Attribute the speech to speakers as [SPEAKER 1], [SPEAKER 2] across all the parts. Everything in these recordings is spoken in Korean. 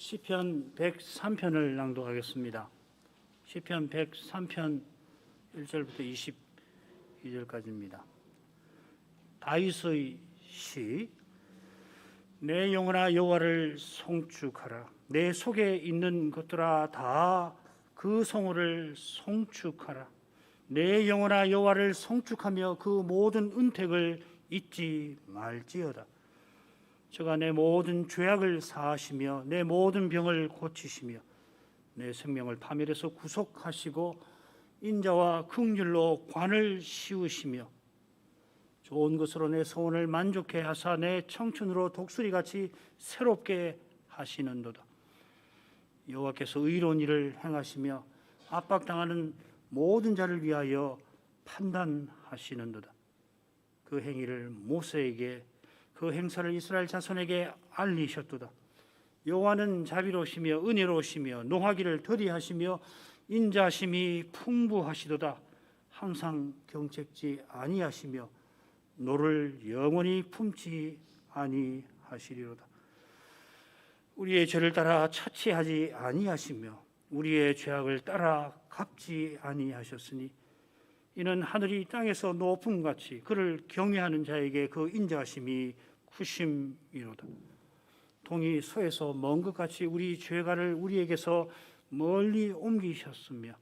[SPEAKER 1] 시편 103편을 낭독하겠습니다. 시편 103편 1절부터 22절까지입니다. 다윗의 시. 내 영혼아 여호와를 송축하라. 내 속에 있는 것들아 다 그 성호를 송축하라. 내 영혼아 여호와를 송축하며 그 모든 은택을 잊지 말지어다. 저가 내 모든 죄악을 사하시며 내 모든 병을 고치시며 내 생명을 파멸에서 구속하시고 인자와 긍휼로 관을 씌우시며 좋은 것으로 내 소원을 만족해 하사 내 청춘으로 독수리같이 새롭게 하시는도다. 여호와께서 의로운 일을 행하시며 압박당하는 모든 자를 위하여 판단하시는도다. 그 행위를 모세에게 그 행사를 이스라엘 자손에게 알리셨도다. 여호와는 자비로우시며 은혜로우시며 노하기를 더디하시며 인자심이 풍부하시도다. 항상 경책지 아니하시며 노를 영원히 품지 아니하시리로다. 우리의 죄를 따라 차치하지 아니하시며 우리의 죄악을 따라 갚지 아니하셨으니 이는 하늘이 땅에서 높음같이 그를 경외하는 자에게 그 인자하심이 구심이로다. 동이 서에서 먼 것 같이 우리 죄가를 우리에게서 멀리 옮기셨으며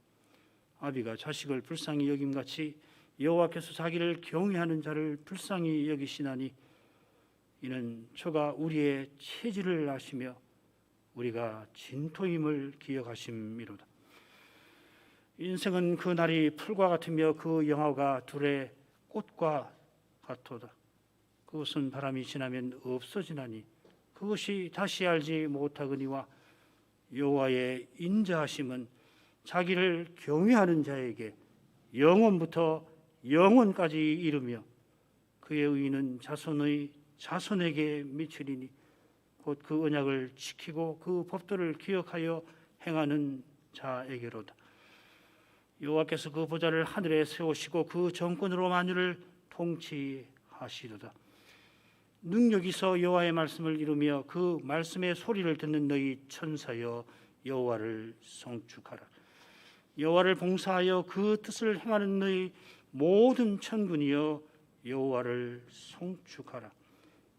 [SPEAKER 1] 아비가 자식을 불쌍히 여김같이 여호와께서 자기를 경외하는 자를 불쌍히 여기시나니 이는 저가 우리의 체질을 아시며 우리가 진토임을 기억하심이로다. 인생은 그 날이 풀과 같으며 그 영화가 둘의 꽃과 같도다. 그것은 바람이 지나면 없어지나니 그것이 다시 알지 못하거니와 여호와의 인자하심은 자기를 경외하는 자에게 영원부터 영원까지 이르며 그의 의는 자손의 자손에게 미치리니 곧 그 언약을 지키고 그 법도를 기억하여 행하는 자에게로다. 여호와께서 그 보좌를 하늘에 세우시고 그 정권으로 만유를 통치하시도다. 능력 있어 여호와의 말씀을 이루며 그 말씀의 소리를 듣는 너희 천사여 여호와를 송축하라. 여호와를 봉사하여 그 뜻을 행하는 너희 모든 천군이여 여호와를 송축하라.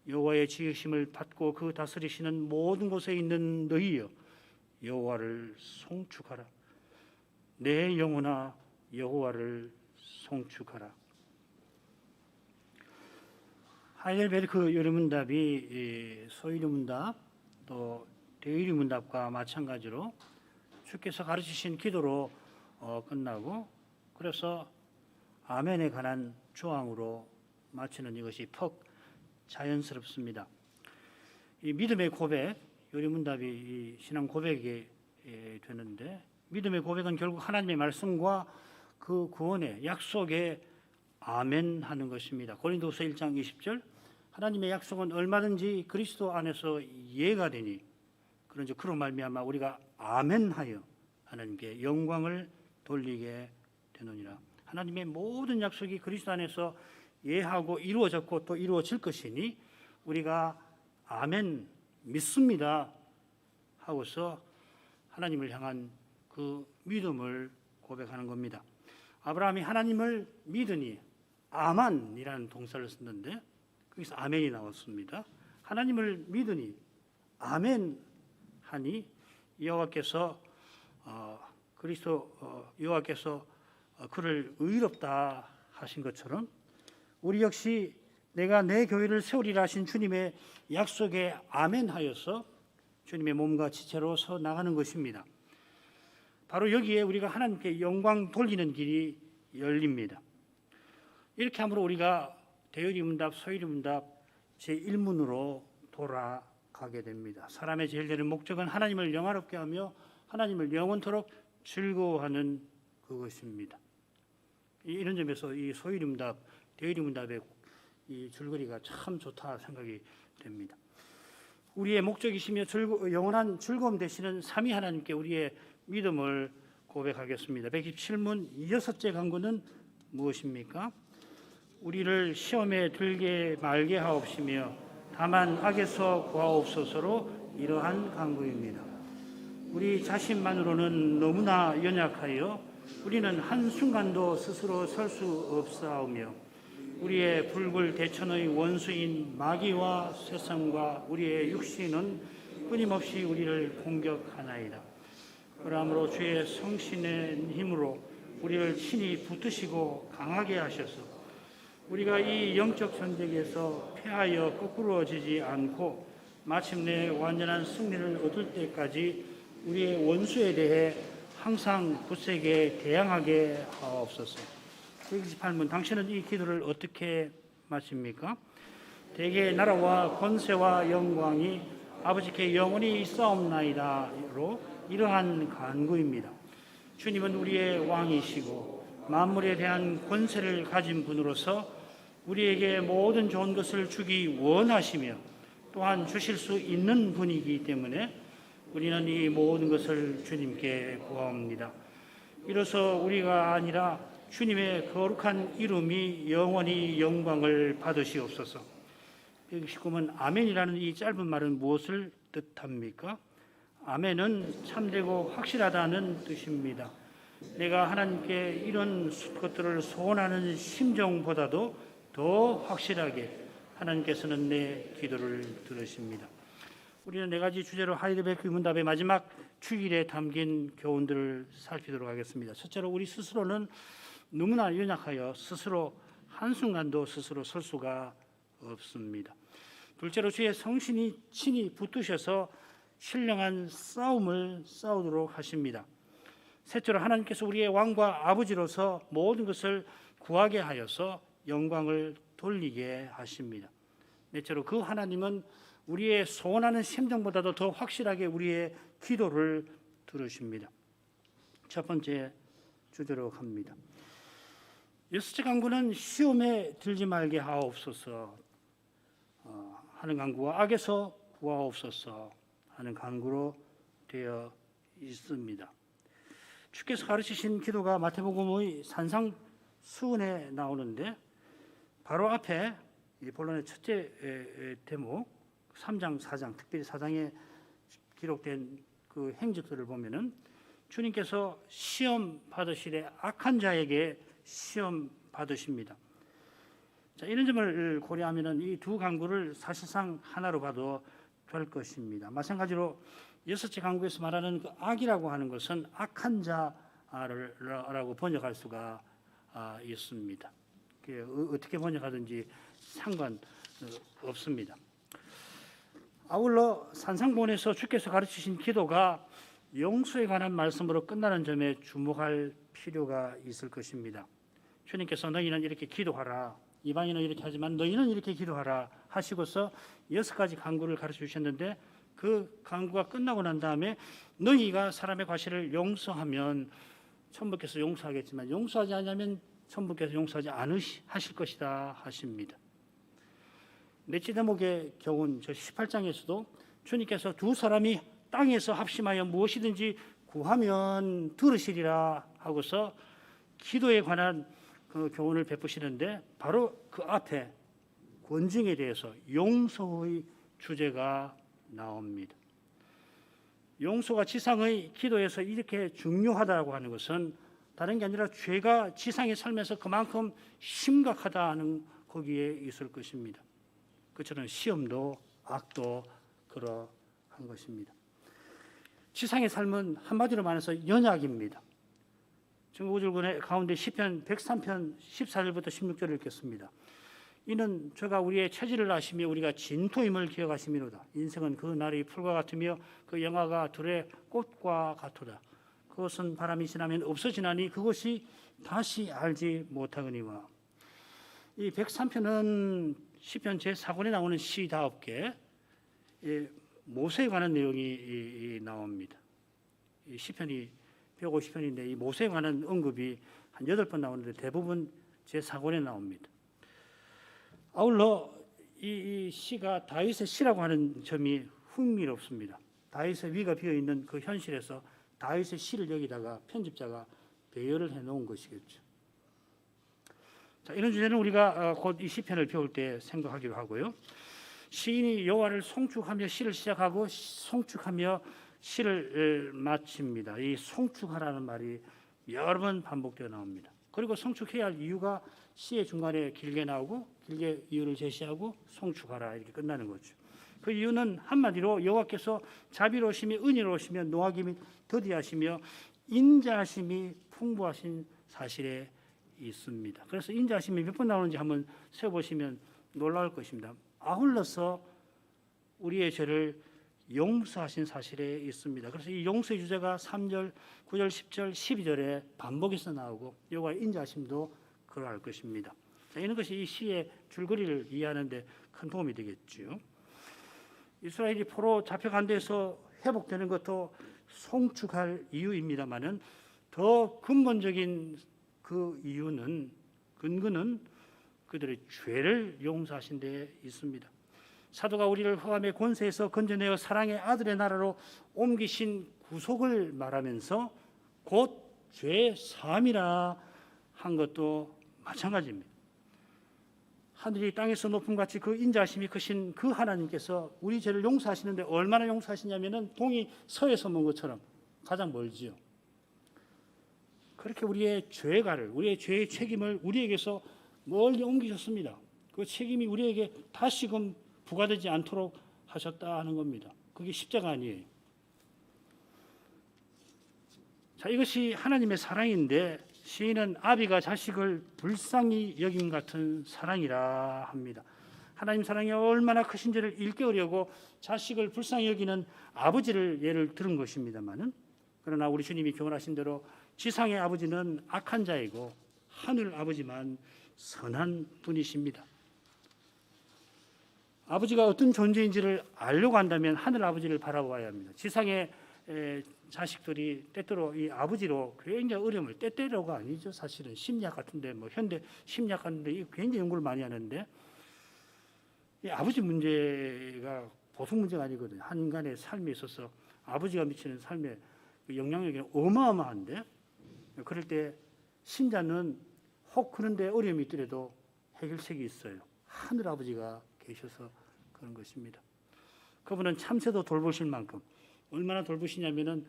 [SPEAKER 1] 여호와의 지으심을 받고 그 다스리시는 모든 곳에 있는 너희여 여호와를 송축하라. 내 영혼아 여호와를 송축하라. 하이델베르크 요리문답이 소유리문답 또 대유리문답과 마찬가지로 주께서 가르치신 기도로 끝나고 그래서 아멘에 관한 조항으로 마치는 이것이 퍽 자연스럽습니다. 이 믿음의 고백, 요리문답이 이 신앙 고백이 되는데 믿음의 고백은 결국 하나님의 말씀과 그 구원의 약속에 아멘하는 것입니다. 고린도후서 1장 20절 하나님의 약속은 얼마든지 그리스도 안에서 예가 되니 그런즉 그로 말미암아 우리가 아멘하여 하나님께 영광을 돌리게 되느니라. 하나님의 모든 약속이 그리스도 안에서 예하고 이루어졌고 또 이루어질 것이니 우리가 아멘 믿습니다 하고서 하나님을 향한 그 믿음을 고백하는 겁니다. 아브라함이 하나님을 믿으니 아만이라는 동사를 썼는데 거기서 아멘이 나왔습니다. 하나님을 믿으니 아멘 하니 여호와께서 여호와께서 그를 의롭다 하신 것처럼 우리 역시 내가 내 교회를 세우리라 하신 주님의 약속에 아멘하여서 주님의 몸과 지체로 서 나가는 것입니다. 바로 여기에 우리가 하나님께 영광 돌리는 길이 열립니다. 이렇게 함으로 우리가 대유리문답, 소유리문답 제1문으로 돌아가게 됩니다. 사람의 제일 되는 목적은 하나님을 영화롭게 하며 하나님을 영원토록 즐거워하는 그것입니다. 이런 점에서 이 소유리문답, 대유리문답의 이 줄거리가 참 좋다 생각이 됩니다. 우리의 목적이시며 영원한 즐거움 되시는 삼위 하나님께 우리의 믿음을 고백하겠습니다. 127문 여섯째 간구는 무엇입니까? 우리를 시험에 들게 말게 하옵시며 다만 악에서 구하옵소서로 이러한 간구입니다. 우리 자신만으로는 너무나 연약하여 우리는 한순간도 스스로 설 수 없사오며 우리의 불굴 대천의 원수인 마귀와 세상과 우리의 육신은 끊임없이 우리를 공격하나이다. 그러므로 주의 성신의 힘으로 우리를 친히 붙드시고 강하게 하셔서 우리가 이 영적 전쟁에서 패하여 거꾸러지지 않고 마침내 완전한 승리를 얻을 때까지 우리의 원수에 대해 항상 굳세게 대항하게 하옵소서. 128문 당신은 이 기도를 어떻게 마칩니까? 대개 나라와 권세와 영광이 아버지께 영원히 있사옵나이다로 이러한 간구입니다. 주님은 우리의 왕이시고 만물에 대한 권세를 가진 분으로서 우리에게 모든 좋은 것을 주기 원하시며 또한 주실 수 있는 분이기 때문에 우리는 이 모든 것을 주님께 구하옵니다. 이로써 우리가 아니라 주님의 거룩한 이름이 영원히 영광을 받으시옵소서. 119문 아멘이라는 이 짧은 말은 무엇을 뜻합니까? 아멘은 참되고 확실하다는 뜻입니다. 내가 하나님께 이런 것들을 소원하는 심정보다도 더 확실하게 하나님께서는 내 기도를 들으십니다. 우리는 네 가지 주제로 하이드베르크 문답의 마지막 주일에 담긴 교훈들을 살피도록 하겠습니다. 첫째로 우리 스스로는 너무나 연약하여 스스로 한순간도 스스로 설 수가 없습니다. 둘째로 주의 성신이 친히 붙드셔서 신령한 싸움을 싸우도록 하십니다. 셋째로 하나님께서 우리의 왕과 아버지로서 모든 것을 구하게 하여서 영광을 돌리게 하십니다. 넷째로 그 하나님은 우리의 소원하는 심정보다도 더 확실하게 우리의 기도를 들으십니다. 첫 번째 주제로 갑니다. 여섯째 간구는 시험에 들지 말게 하옵소서 하는 간구와 악에서 구하옵소서 하는 간구로 되어 있습니다. 주께서 가르치신 기도가 마태복음의 산상수훈에 나오는데 바로 앞에 이 본론의 첫째 대목 3장, 4장, 특별히 4장에 기록된 그 행적들을 보면은 주님께서 시험 받으시되 악한 자에게 시험 받으십니다. 자, 이런 점을 고려하면은 이 두 간구를 사실상 하나로 봐도 될 것입니다. 마찬가지로 여섯째 간구에서 말하는 그 악이라고 하는 것은 악한 자라고 번역할 수가 있습니다. 어떻게 번역하든지 상관없습니다. 아울러 산상본에서 주께서 가르치신 기도가 용서에 관한 말씀으로 끝나는 점에 주목할 필요가 있을 것입니다. 주님께서 너희는 이렇게 기도하라, 이방인은 이렇게 하지만 너희는 이렇게 기도하라 하시고서 6가지 간구를 가르쳐 주셨는데 그 간구가 끝나고 난 다음에 너희가 사람의 과실을 용서하면 천부께서 용서하겠지만 용서하지 않으면 천부께서 용서하지 않으실 것이다 하십니다. 넷째 대목의 교훈 저 18장에서도 주님께서 두 사람이 땅에서 합심하여 무엇이든지 구하면 들으시리라 하고서 기도에 관한 그 교훈을 베푸시는데 바로 그 앞에 권징에 대해서 용서의 주제가 나옵니다. 용서가 지상의 기도에서 이렇게 중요하다고 하는 것은 다른 게 아니라 죄가 지상의 삶에서 그만큼 심각하다는 거기에 있을 것입니다. 그처럼 시험도 악도 그러한 것입니다. 지상의 삶은 한마디로 말해서 연약입니다. 중국우절군의 가운데 시편 103편 14절부터 16절을 읽겠습니다. 이는 저가 우리의 체질을 아시며 우리가 진토임을 기억하시미로다. 인생은 그 날이 풀과 같으며 그 영화가 들의 꽃과 같도다. 그것은 바람이 지나면 없어지나니 그것이 다시 알지 못하거니와. 이 103편은 시편 제4권에 나오는 시다없게 모세에 관한 내용이 나옵니다. 이 시편이 150편인데 이 모세에 관한 언급이 한 8번 나오는데 대부분 제4권에 나옵니다. 아울러 이 시가 다윗의 시라고 하는 점이 흥미롭습니다. 다윗의 위가 비어있는 그 현실에서 다윗의 시를 여기다가 편집자가 배열을 해놓은 것이겠죠. 자, 이런 주제는 우리가 곧 이 시편을 배울 때 생각하기로 하고요. 시인이 여호와를 송축하며 시를 시작하고 송축하며 시를 마칩니다. 이 송축하라는 말이 여러 번 반복되어 나옵니다. 그리고 송축해야 할 이유가 시의 중간에 길게 나오고 길게 이유를 제시하고 송축하라 이렇게 끝나는 거죠. 그 이유는 한마디로 여호와께서 자비로우시며 은혜로우시며 노하기 및 더디하시며 인자하심이 풍부하신 사실에 있습니다. 그래서 인자하심이 몇 번 나오는지 한번 세어보시면 놀라울 것입니다. 아울러서 우리의 죄를 용서하신 사실에 있습니다. 그래서 이 용서의 주제가 3절, 9절, 10절, 12절에 반복해서 나오고 여호와의 인자하심도 그러할 것입니다. 자, 이런 것이 이 시의 줄거리를 이해하는 데 큰 도움이 되겠죠. 이스라엘이 포로 잡혀간 데서 회복되는 것도 송축할 이유입니다만은 더 근본적인 그 이유는 근거는 그들의 죄를 용서하신 데 있습니다. 사도가 우리를 흑암의 권세에서 건져내어 사랑의 아들의 나라로 옮기신 구속을 말하면서 곧 죄 사함이라 한 것도 마찬가지입니다. 하늘이 땅에서 높음 같이 그 인자하심이 크신 그 하나님께서 우리 죄를 용서하시는데 얼마나 용서하시냐면은 동이 서에서 먼 것처럼 가장 멀지요. 그렇게 우리의 죄가를, 우리의 죄의 책임을 우리에게서 멀리 옮기셨습니다. 그 책임이 우리에게 다시금 부과되지 않도록 하셨다 하는 겁니다. 그게 십자가 아니에요. 자, 이것이 하나님의 사랑인데 시인은 아비가 자식을 불쌍히 여김 같은 사랑이라 합니다. 하나님 사랑이 얼마나 크신지를 일깨우려고 자식을 불쌍히 여기는 아버지를 예를 들은 것입니다만은, 그러나 우리 주님이 교훈하신 대로 지상의 아버지는 악한 자이고 하늘 아버지만 선한 분이십니다. 아버지가 어떤 존재인지를 알려고 한다면 하늘 아버지를 바라봐야 합니다. 지상의 자식들이 때때로 이 아버지로 굉장히 어려움을, 때때로가 아니죠. 사실은 심리학 같은데, 뭐 현대 심리학 같은데 굉장히 연구를 많이 하는데, 이 아버지 문제가 보통 문제가 아니거든요. 한 인간의 삶에 있어서 아버지가 미치는 삶의 영향력이 어마어마한데, 그럴 때 신자는 혹 그런데 어려움이 있더라도 해결책이 있어요. 하늘 아버지가 계셔서 그런 것입니다. 그분은 참새도 돌보실 만큼 얼마나 돌보시냐면은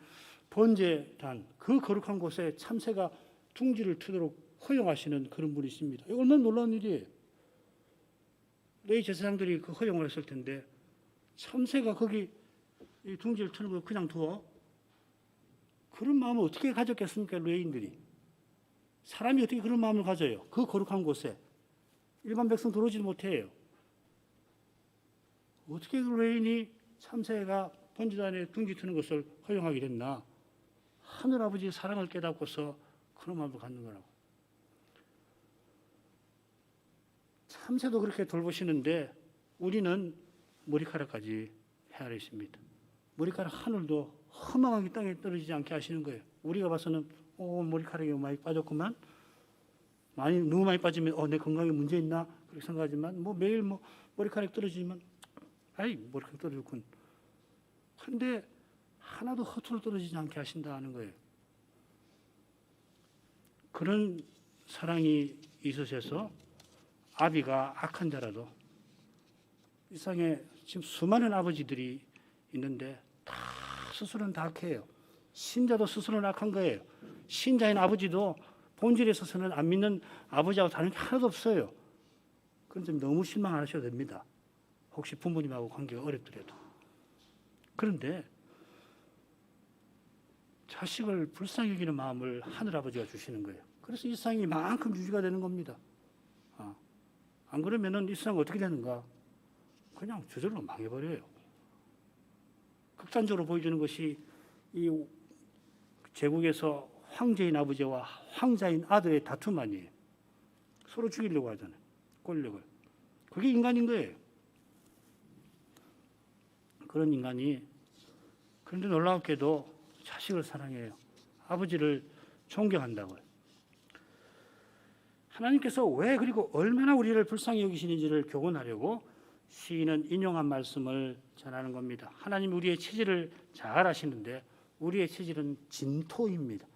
[SPEAKER 1] 번제단 그 거룩한 곳에 참새가 둥지를 트도록 허용하시는 그런 분이십니다. 이거 얼마나 놀라운 일이에요. 레위 제사장들이 그 허용을 했을 텐데 참새가 거기 이 둥지를 트는 걸 그냥 두어? 그런 마음을 어떻게 가졌겠습니까? 레위인들이. 사람이 어떻게 그런 마음을 가져요? 그 거룩한 곳에 일반 백성 들어오지도 못해요. 어떻게 그 레위인이 참새가 번제단에 둥지 트는 것을 허용하게 됐나? 하늘 아버지의 사랑을 깨닫고서 그런 마음을 갖는 거라고. 참새도 그렇게 돌보시는데 우리는 머리카락까지 헤아리십니다. 머리카락 하늘도 허망하게 땅에 떨어지지 않게 하시는 거예요. 우리가 봐서는 머리카락이 많이 빠졌구만. 너무 많이 빠지면 내 건강에 문제 있나? 그렇게 생각하지만 매일 머리카락 떨어지면 머리카락 떨어졌군. 근데 하나도 허투루 떨어지지 않게 하신다는 거예요. 그런 사랑이 있으셔서 아비가 악한 자라도 이 세상에 지금 수많은 아버지들이 있는데 다 스스로는 다 악해요. 신자도 스스로는 악한 거예요. 신자인 아버지도 본질에 있어서는 안 믿는 아버지하고 다른 게 하나도 없어요. 그런데 너무 실망 안 하셔도 됩니다. 혹시 부모님하고 관계가 어렵더라도. 그런데 자식을 불쌍히 여기는 마음을 하늘아버지가 주시는 거예요. 그래서 이 세상이 이만큼 유지가 되는 겁니다. 안 그러면은 이 세상 어떻게 되는가? 그냥 저절로 망해버려요. 극단적으로 보여주는 것이 이 제국에서 황제인 아버지와 황자인 아들의 다툼 아니에요. 서로 죽이려고 하잖아요. 권력을. 그게 인간인 거예요. 그런 인간이 그런데 놀랍게도 자식을 사랑해요. 아버지를 존경한다고요. 하나님께서 왜 그리고 얼마나 우리를 불쌍히 여기시는지를 교훈하려고 시인은 인용한 말씀을 전하는 겁니다. 하나님 우리의 체질을 잘 아시는데 우리의 체질은 진토입니다.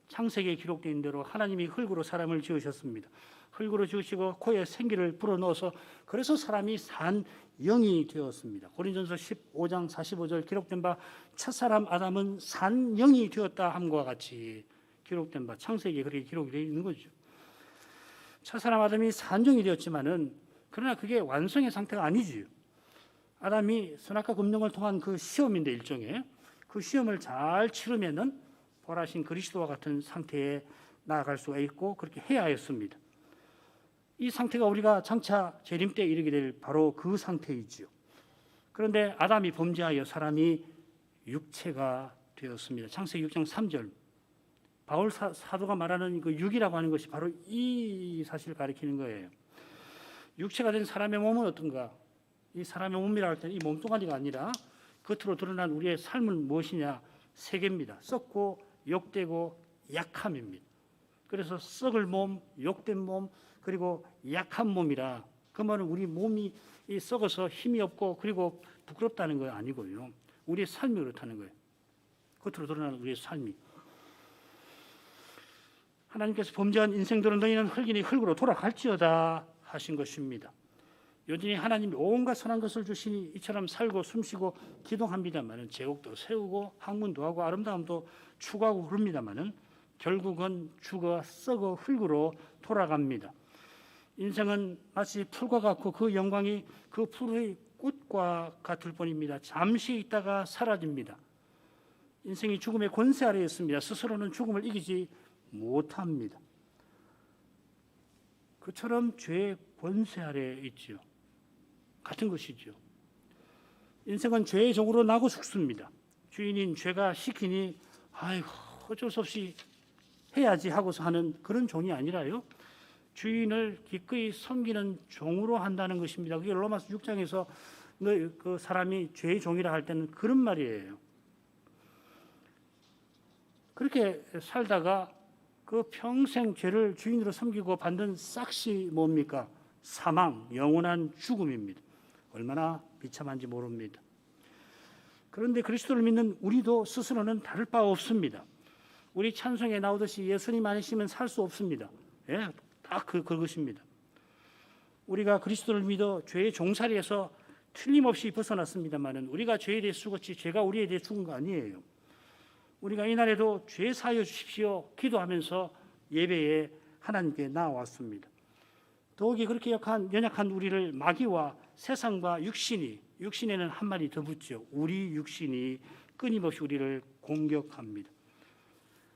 [SPEAKER 1] 창세기에 기록된 대로 하나님이 흙으로 사람을 지으셨습니다. 흙으로 지으시고 코에 생기를 불어넣어서 그래서 사람이 산 영이 되었습니다. 고린전서 15장 45절 기록된 바 첫사람 아담은 산 영이 되었다 함과 같이 기록된 바 창세기에 그렇게 기록이 되어 있는 거죠. 첫사람 아담이 산정이 되었지만은 그러나 그게 완성의 상태가 아니지요. 아담이 선악과 금령을 통한 그 시험인데 일종의 그 시험을 잘 치르면은 벌하신 그리스도와 같은 상태에 나아갈 수가 있고 그렇게 해야 했습니다. 이 상태가 우리가 장차 재림 때 이르게 될 바로 그 상태이지요. 그런데 아담이 범죄하여 사람이 육체가 되었습니다. 창세기 6장 3절 바울 사도가 말하는 그 육이라고 하는 것이 바로 이 사실을 가리키는 거예요. 육체가 된 사람의 몸은 어떤가? 이 사람의 몸이라 할 때는 이 몸뚱아리가 아니라 겉으로 드러난 우리의 삶은 무엇이냐? 세 개입니다. 썩고 욕되고 약함입니다. 그래서 썩을 몸, 욕된 몸, 그리고 약한 몸이라 그 말은 우리 몸이 썩어서 힘이 없고 그리고 부끄럽다는 거 아니고요. 우리의 삶이 그렇다는 거예요. 겉으로 드러나는 우리의 삶이. 하나님께서 범죄한 인생들은 너희는 흙이니 흙으로 돌아갈지어다 하신 것입니다. 여전히 하나님이 온갖 선한 것을 주시니 이처럼 살고 숨쉬고 기도합니다마는 제국도 세우고 학문도 하고 아름다움도 추구하고 그럽니다마는 결국은 죽어 썩어 흙으로 돌아갑니다. 인생은 마치 풀과 같고 그 영광이 그 풀의 꽃과 같을 뿐입니다. 잠시 있다가 사라집니다. 인생이 죽음의 권세 아래에 있습니다. 스스로는 죽음을 이기지 못합니다. 그처럼 죄의 권세 아래에 있지요. 같은 것이죠. 인생은 죄의 종으로 나고 죽습니다. 주인인 죄가 시키니 아이고 어쩔 수 없이 해야지 하고서 하는 그런 종이 아니라요. 주인을 기꺼이 섬기는 종으로 한다는 것입니다. 그게 로마서 6장에서 그 사람이 죄의 종이라 할 때는 그런 말이에요. 그렇게 살다가 그 평생 죄를 주인으로 섬기고 받는 싹시 뭡니까? 사망, 영원한 죽음입니다. 얼마나 비참한지 모릅니다. 그런데 그리스도를 믿는 우리도 스스로는 다를 바 없습니다. 우리 찬송에 나오듯이 예수님 아니시면 살 수 없습니다. 예, 딱 그것입니다. 우리가 그리스도를 믿어 죄의 종살이에서 틀림없이 벗어났습니다만은 우리가 죄에 대해 죽었지 죄가 우리에 대해 죽은 거 아니에요. 우리가 이날에도 죄 사하여 주십시오 기도하면서 예배에 하나님께 나왔습니다. 더욱이 그렇게 연약한 우리를 마귀와 세상과 육신에는 한 마디 더 붙죠. 우리 육신이 끊임없이 우리를 공격합니다.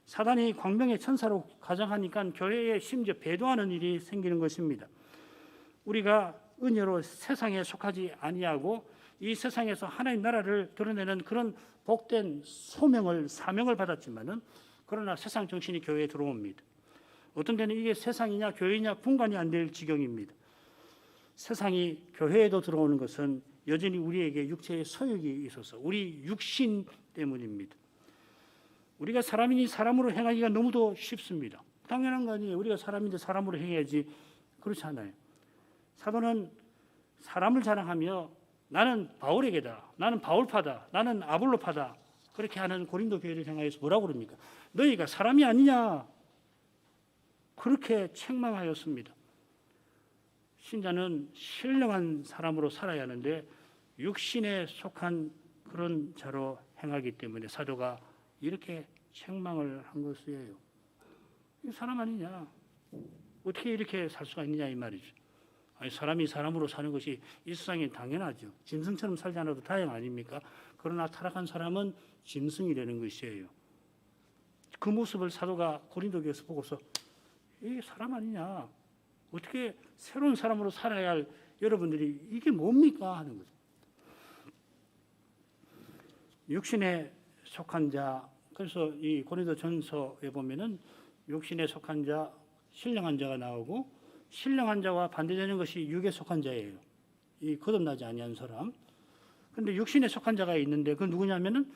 [SPEAKER 1] 사단이 광명의 천사로 가장하니까 교회에 심지어 배도하는 일이 생기는 것입니다. 우리가 은혜로 세상에 속하지 아니하고 이 세상에서 하나님 나라를 드러내는 그런 복된 사명을 받았지만은 그러나 세상 정신이 교회에 들어옵니다. 어떤 때는 이게 세상이냐 교회냐 분간이 안 될 지경입니다. 세상이 교회에도 들어오는 것은 여전히 우리에게 육체의 소욕이 있어서 우리 육신 때문입니다. 우리가 사람이니 사람으로 행하기가 너무도 쉽습니다. 당연한 거 아니에요. 우리가 사람인데 사람으로 행해야지. 그렇지 않아요. 사도는 사람을 자랑하며 나는 바울에게다. 나는 바울파다. 나는 아볼로파다. 그렇게 하는 고린도 교회를 향하여서 뭐라고 그럽니까? 너희가 사람이 아니냐. 그렇게 책망하였습니다. 신자는 신령한 사람으로 살아야 하는데 육신에 속한 그런 자로 행하기 때문에 사도가 이렇게 책망을 한 것이에요. 이 사람 아니냐? 어떻게 이렇게 살 수가 있느냐 이 말이죠. 아니, 사람이 사람으로 사는 것이 이 세상에 당연하죠. 짐승처럼 살지 않아도 다행 아닙니까? 그러나 타락한 사람은 짐승이 되는 것이에요. 그 모습을 사도가 고린도 교회에서 보고서 이게 사람 아니냐? 어떻게 새로운 사람으로 살아야 할 여러분들이 이게 뭡니까? 하는 거죠. 육신에 속한 자, 그래서 이 고린도 전서에 보면은 육신에 속한 자, 신령한 자가 나오고 신령한 자와 반대되는 것이 육에 속한 자예요. 이 거듭나지 아니한 사람. 그런데 육신에 속한 자가 있는데 그 누구냐면은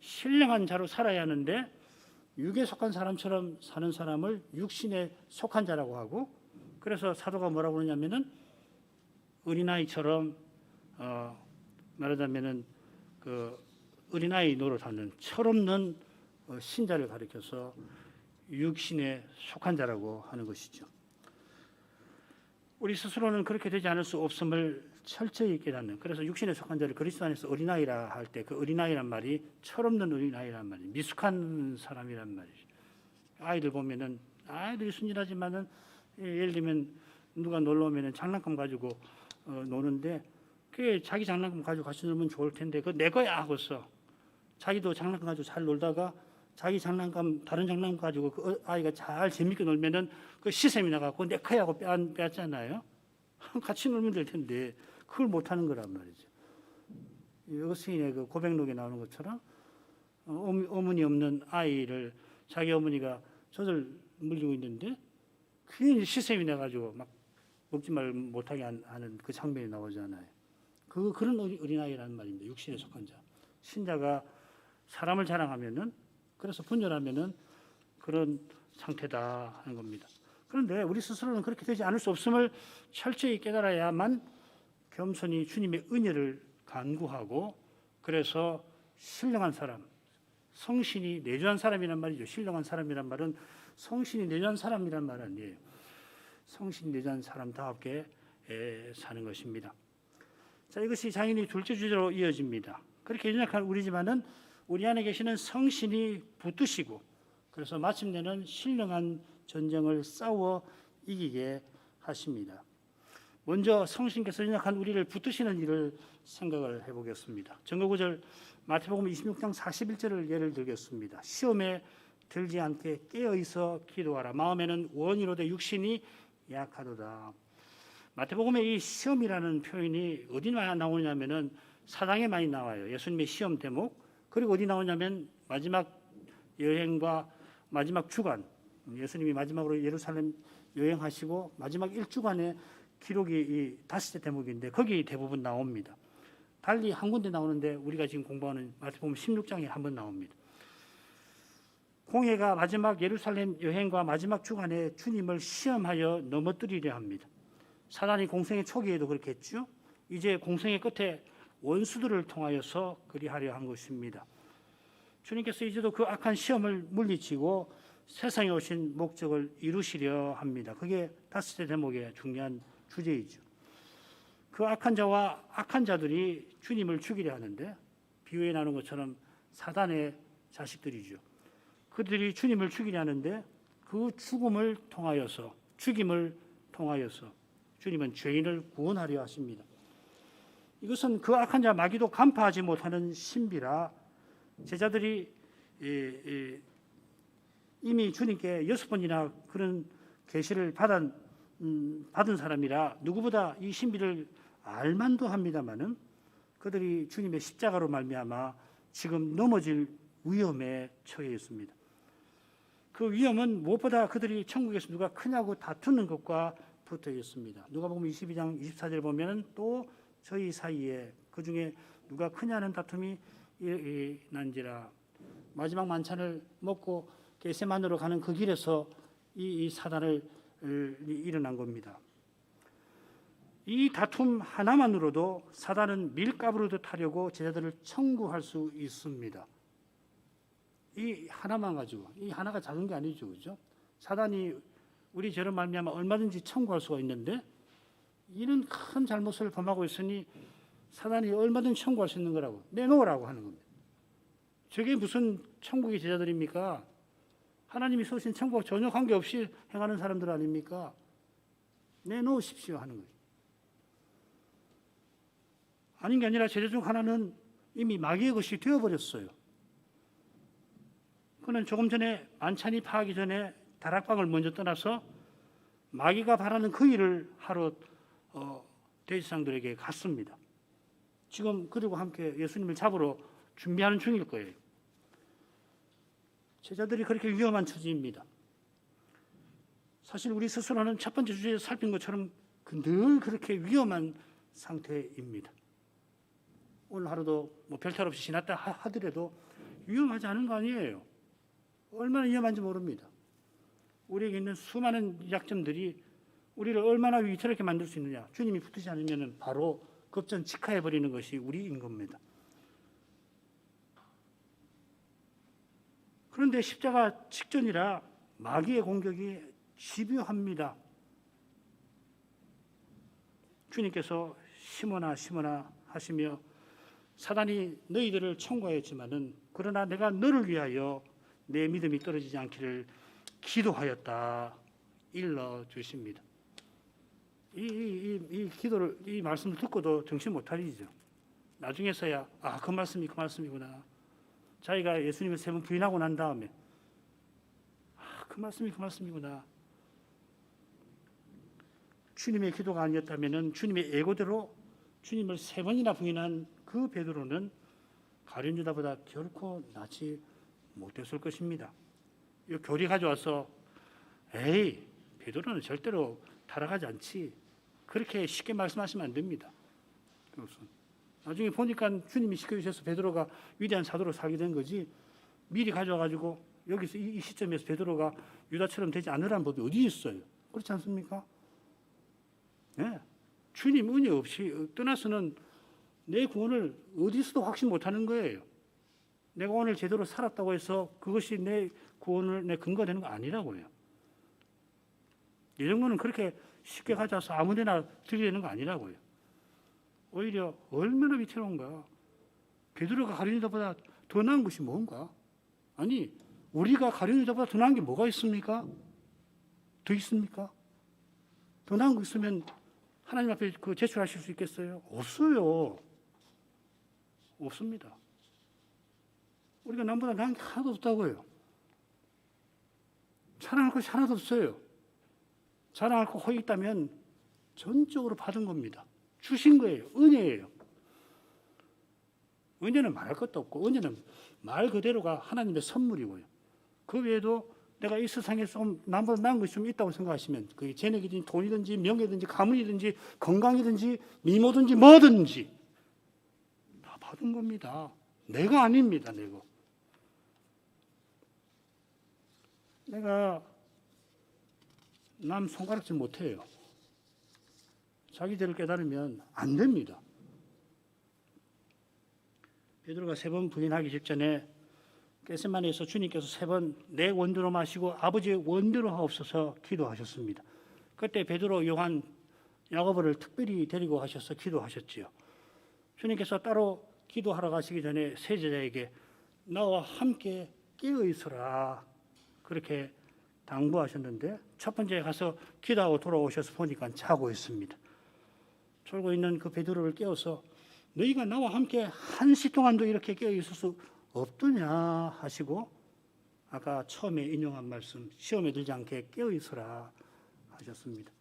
[SPEAKER 1] 신령한 자로 살아야 하는데 육에 속한 사람처럼 사는 사람을 육신에 속한 자라고 하고 그래서 사도가 뭐라고 그러냐면은 어린아이처럼 말하자면은 그 어린아이 노릇하는 철없는 신자를 가리켜서 육신에 속한 자라고 하는 것이죠. 우리 스스로는 그렇게 되지 않을 수 없음을 철저히 깨닫는, 그래서 육신에 속한 자를 그리스도 안에서 어린아이라 할 때 그 어린아이란 말이 철없는 어린아이란 말이에요. 미숙한 사람이란 말이죠. 아이들 보면은 아이들이 순진하지만은 예를 들면 누가 놀러 오면은 장난감 가지고 노는데 그 자기 장난감 가지고 같이 놀면 좋을 텐데 그거 내 거야 하고서 자기도 장난감 가지고 잘 놀다가 자기 장난감 다른 장난감 가지고 그 아이가 잘 재밌게 놀면은 그 시샘이 나가고 내 거야 하고 빼앗잖아요. 같이 놀면 될 텐데 그걸 못 하는 거란 말이죠. 여스인의 그 고백록에 나오는 것처럼 어머니 없는 아이를 자기 어머니가 젖을 물리고 있는데 그게 시샘이 나가지고 막 먹지 말 못하게 하는 그 장면이 나오잖아요. 그런 어린아이라는 말입니다. 육신에 속한 자. 신자가 사람을 자랑하면은, 그래서 분열하면은 그런 상태다 하는 겁니다. 그런데 우리 스스로는 그렇게 되지 않을 수 없음을 철저히 깨달아야만 겸손히 주님의 은혜를 간구하고, 그래서 신령한 사람, 성신이 내주한 사람이란 말이죠. 신령한 사람이란 말은 성신이 내주한 사람이란 말 아니에요. 성신이 내주한 사람답게 사는 것입니다. 자, 이것이 당연히 둘째 주제로 이어집니다. 그렇게 연약한 우리지만은 우리 안에 계시는 성신이 붙드시고, 그래서 마침내는 신령한 전쟁을 싸워 이기게 하십니다. 먼저 성신께서 연약한 우리를 붙드시는 일을 생각을 해보겠습니다. 증거구절 마태복음 26장 41절을 예를 들겠습니다. 시험에 들지 않게 깨어있어 기도하라. 마음에는 원이로되 육신이 약하도다. 마태복음에 이 시험이라는 표현이 어디 나오냐면은 사장에 많이 나와요. 예수님의 시험 대목. 그리고 어디 나오냐면 마지막 여행과 마지막 주간, 예수님이 마지막으로 예루살렘 여행하시고 마지막 1주간의 기록이 이 다섯째 대목인데 거기 대부분 나옵니다. 달리 한 군데 나오는데 우리가 지금 공부하는 마태복음 16장에 한번 나옵니다. 공회가 마지막 예루살렘 여행과 마지막 주간에 주님을 시험하여 넘어뜨리려 합니다. 사단이 공생의 초기에도 그렇게 했죠. 이제 공생의 끝에 원수들을 통하여서 그리하려 한 것입니다. 주님께서 이제도 그 악한 시험을 물리치고 세상에 오신 목적을 이루시려 합니다. 그게 다섯째 대목의 중요한 주제이죠. 그 악한 자와 악한 자들이 주님을 죽이려 하는데 비유에 나오는 것처럼 사단의 자식들이죠. 그들이 주님을 죽이려 하는데 그 죽임을 통하여서 주님은 죄인을 구원하려 하십니다. 이것은 그 악한 자 마귀도 간파하지 못하는 신비라 제자들이 이미 주님께 6번이나 그런 계시를 받은 사람이라 누구보다 이 신비를 알만도 합니다마는 그들이 주님의 십자가로 말미암아 지금 넘어질 위험에 처해 있습니다. 그 위험은 무엇보다 그들이 천국에서 누가 크냐고 다투는 것과 붙어 있습니다. 누가복음 22장 24절 보면은 또 저희 사이에 그 중에 누가 크냐는 다툼이 난지라. 마지막 만찬을 먹고 겟세마네로 가는 그 길에서 이 사단을 일어난 겁니다. 이 다툼 하나만으로도 사단은 밀가부르듯 하려고 제자들을 청구할 수 있습니다. 이 하나만 가지고, 이 하나가 작은 게 아니죠, 그죠? 사단이 우리 죄로 말미암아 얼마든지 청구할 수가 있는데 이런 큰 잘못을 범하고 있으니 사단이 얼마든지 청구할 수 있는 거라고 내놓으라고 하는 겁니다. 저게 무슨 천국의 제자들입니까? 하나님이 쏘신 천국과 전혀 관계없이 행하는 사람들 아닙니까? 내놓으십시오 하는 거죠. 아닌 게 아니라 제자 중 하나는 이미 마귀의 것이 되어버렸어요. 그는 조금 전에 만찬이 파하기 전에 다락방을 먼저 떠나서 마귀가 바라는 그 일을 하러 대제사장들에게 갔습니다. 지금 그리고 함께 예수님을 잡으러 준비하는 중일 거예요. 제자들이 그렇게 위험한 처지입니다. 사실 우리 스스로는 첫 번째 주제에서 살핀 것처럼 늘 그렇게 위험한 상태입니다. 오늘 하루도 뭐 별탈 없이 지났다 하더라도 위험하지 않은 거 아니에요. 얼마나 위험한지 모릅니다. 우리에게 있는 수많은 약점들이 우리를 얼마나 위태롭게 만들 수 있느냐. 주님이 붙지 않으면 바로 급전직하해버리는 것이 우리인 겁니다. 그런데 십자가 직전이라 마귀의 공격이 집요합니다. 주님께서 심어나 하시며 사단이 너희들을 청구하였지만은 그러나 내가 너를 위하여 내 믿음이 떨어지지 않기를 기도하였다 일러 주십니다. 이 기도를 이 말씀을 듣고도 정신 못 차리죠. 나중에서야 그 말씀이구나. 자기가 예수님을 3번 부인하고 난 다음에 그 말씀이구나. 주님의 기도가 아니었다면은 주님의 예고대로 주님을 3번이나 부인한 그 베드로는 가룟 유다보다 결코 낫지 못했을 것입니다. 이 교리 가져와서 베드로는 절대로 타락하지 않지. 그렇게 쉽게 말씀하시면 안 됩니다. 나중에 보니까 주님이 시켜주셔서 베드로가 위대한 사도로 살게 된 거지. 미리 가져와가지고 여기서 이 시점에서 베드로가 유다처럼 되지 않으라는 법이 어디 있어요? 그렇지 않습니까? 네. 주님 은혜 없이 떠나서는 내 구원을 어디서도 확신 못하는 거예요. 내가 오늘 제대로 살았다고 해서 그것이 내 구원을 내 근거가 되는 거 아니라고요. 이런 거는 그렇게 쉽게 가져와서 아무데나 드리려는 거 아니라고요. 오히려 얼마나 위태로운가. 베드로가 가룟 유다보다 더 나은 것이 뭔가? 아니, 우리가 가룟 유다보다 더 나은 게 뭐가 있습니까? 더 있습니까? 더 나은 거 있으면 하나님 앞에 제출하실 수 있겠어요? 없어요. 없습니다. 우리가 남보다 나은 게 하나도 없다고요. 자랑할 것이 하나도 없어요. 자랑할 거 허이 있다면 전적으로 받은 겁니다. 주신 거예요. 은혜예요. 은혜는 말할 것도 없고 은혜는 말 그대로가 하나님의 선물이고요. 그 외에도 내가 이 세상에 좀 남보다 나은 것이 좀 있다고 생각하시면 그게 재능이든지 돈이든지 명예든지 가문이든지 건강이든지 미모든지 뭐든지 다 받은 겁니다. 내가 아닙니다. 내가 남 손가락질 못해요. 자기 죄를 깨달으면 안 됩니다. 베드로가 3번 부인하기 직전에 겟세마네에서 주님께서 3번 내 원대로 마시고 아버지의 원대로 하옵소서 기도하셨습니다. 그때 베드로, 요한, 야고보를 특별히 데리고 가셔서 기도하셨지요. 주님께서 따로 기도하러 가시기 전에 세 제자에게 나와 함께 깨어 있어라 그렇게 당부하셨는데 첫 번째 가서 기도하고 돌아오셔서 보니까 자고 있습니다. 졸고 있는 그 베드로를 깨워서 너희가 나와 함께 1시 동안도 이렇게 깨어 있을 수 없더냐 하시고 아까 처음에 인용한 말씀 시험에 들지 않게 깨어 있어라 하셨습니다.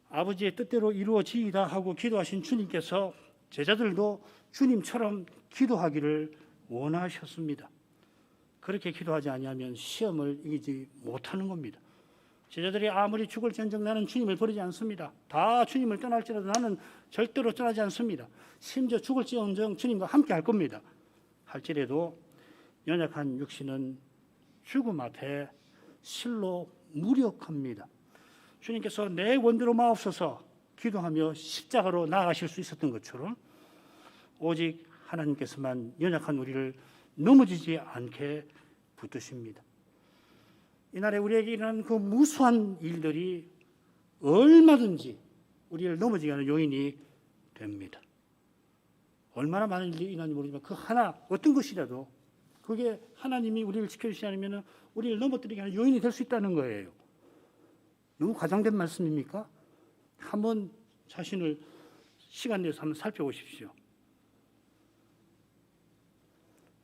[SPEAKER 1] 아버지의 뜻대로 이루어지이다 하고 기도하신 주님께서 제자들도 주님처럼 기도하기를 원하셨습니다. 그렇게 기도하지 아니하면 시험을 이기지 못하는 겁니다. 제자들이 아무리 죽을지언정 나는 주님을 버리지 않습니다. 다 주님을 떠날지라도 나는 절대로 떠나지 않습니다. 심지어 죽을지언정 주님과 함께 할 겁니다. 할지라도 연약한 육신은 죽음 앞에 실로 무력합니다. 주님께서 내 원대로 마옵소서 기도하며 십자가로 나아가실 수 있었던 것처럼 오직 하나님께서만 연약한 우리를 넘어지지 않게 붙드십니다. 이날에 우리에게 일어난 그 무수한 일들이 얼마든지 우리를 넘어지게 하는 요인이 됩니다. 얼마나 많은 일이 일어나는지 모르지만 그 하나 어떤 것이라도 그게 하나님이 우리를 지켜주시지 않으면 우리를 넘어뜨리게 하는 요인이 될 수 있다는 거예요. 너무 과장된 말씀입니까? 한번 자신을 시간 내서 한번 살펴보십시오.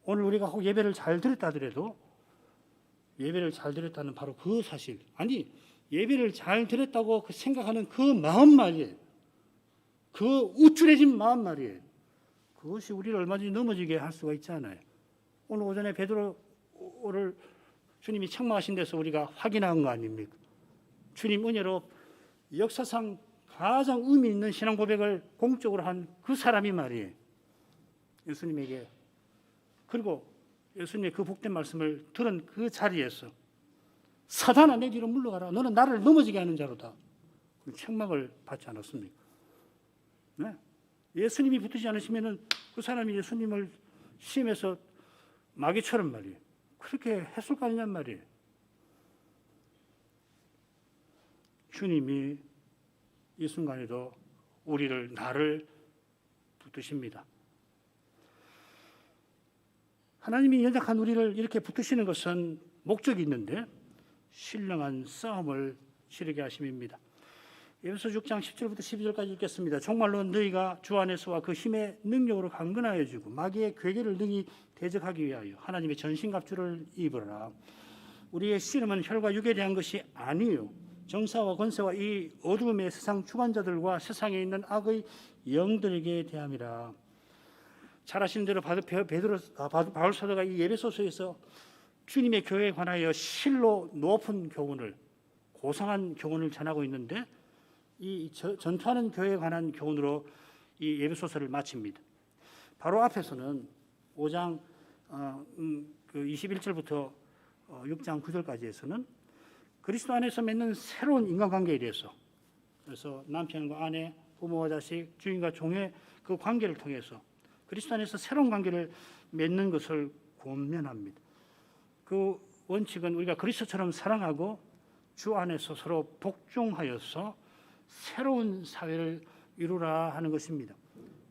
[SPEAKER 1] 오늘 우리가 혹 예배를 잘 드렸다 하더라도 예배를 잘 드렸다는 바로 그 사실, 아니 예배를 잘 드렸다고 생각하는 그 마음 말이에요. 그 우쭐해진 마음 말이에요. 그것이 우리를 얼마든지 넘어지게 할 수가 있잖아요. 오늘 오전에 베드로를 주님이 책망하신 데서 우리가 확인한 거 아닙니까? 주님 은혜로 역사상 가장 의미 있는 신앙 고백을 공적으로 한 그 사람이 말이에요. 예수님에게. 그리고 예수님의 그 복된 말씀을 들은 그 자리에서 사단아 내 뒤로 물러가라. 너는 나를 넘어지게 하는 자로다. 책망을 받지 않았습니까? 네. 예수님이 붙지 않으시면 그 사람이 예수님을 시험해서 마귀처럼 말이에요. 그렇게 했을 거 아니냔 말이에요. 주님이 이 순간에도 나를 붙드십니다. 하나님이 연약한 우리를 이렇게 붙드시는 것은 목적이 있는데 신령한 싸움을 치르게 하심입니다. 에베소 6장 10절부터 12절까지 읽겠습니다. 정말로 너희가 주 안에서와 그 힘의 능력으로 강건하여지고 마귀의 괴계를 능히 대적하기 위하여 하나님의 전신갑주를 입으라. 우리의 씨름은 혈과 육에 대한 것이 아니요 정사와 권세와 이 어두움의 세상 주관자들과 세상에 있는 악의 영들에게 대함이라. 잘 아시는 대로 바울 사도가 이 에베소서에서 주님의 교회에 관하여 실로 높은 교훈을, 고상한 교훈을 전하고 있는데 이 전투하는 교회에 관한 교훈으로 이 에베소서를 마칩니다. 바로 앞에서는 5장 21절부터 6장 9절까지에서는 그리스도 안에서 맺는 새로운 인간관계에 대해서, 그래서 남편과 아내, 부모와 자식, 주인과 종의 그 관계를 통해서 그리스도 안에서 새로운 관계를 맺는 것을 권면합니다. 그 원칙은 우리가 그리스도처럼 사랑하고 주 안에서 서로 복종하여서 새로운 사회를 이루라 하는 것입니다.